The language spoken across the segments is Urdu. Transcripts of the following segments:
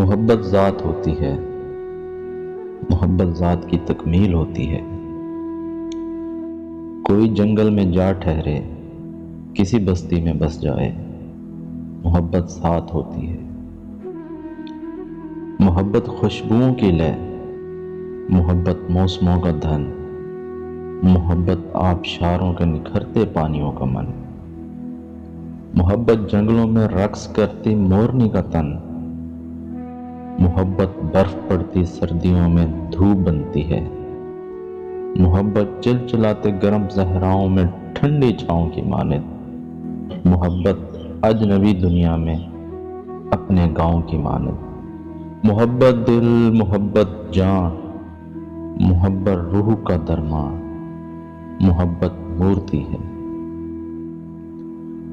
محبت ذات ہوتی ہے، محبت ذات کی تکمیل ہوتی ہے۔ کوئی جنگل میں جا ٹھہرے، کسی بستی میں بس جائے، محبت ساتھ ہوتی ہے۔ محبت خوشبوؤں کی لے، محبت موسموں کا دھن، محبت آبشاروں کے نکھرتے پانیوں کا من، محبت جنگلوں میں رقص کرتی مورنی کا تن، محبت برف پڑتی سردیوں میں دھوپ بنتی ہے، محبت چلچلاتے گرم صحراؤں میں ٹھنڈی چھاؤں کی مانند، محبت اجنبی دنیا میں اپنے گاؤں کی مانند، محبت دل، محبت جان، محبت روح کا درمان، محبت مورتی ہے۔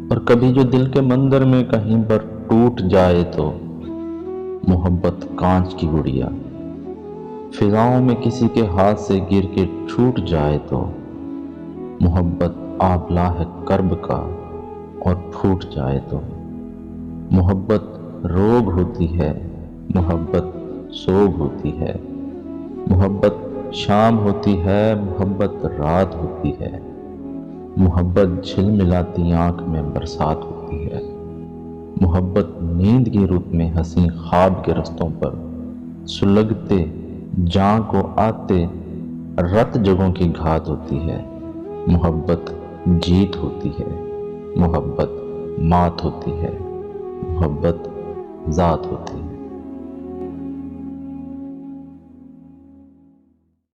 اور کبھی جو دل کے مندر میں کہیں پر ٹوٹ جائے تو محبت کانچ کی گڑیا، فضاؤں میں کسی کے ہاتھ سے گر کے چھوٹ جائے تو محبت آبلہ ہے کرب کا اور پھوٹ جائے تو، محبت روگ ہوتی ہے، محبت سوگ ہوتی ہے، محبت شام ہوتی ہے، محبت رات ہوتی ہے، محبت جھلملاتی آنکھ میں برسات ہوتی ہے، محبت نیند کی رت میں حسین خواب کے رستوں پر سلگتے جاں کو آتے رت جگہوں کی گھات ہوتی ہے، محبت جیت ہوتی ہے، محبت مات ہوتی ہے، محبت ذات ہوتی ہے۔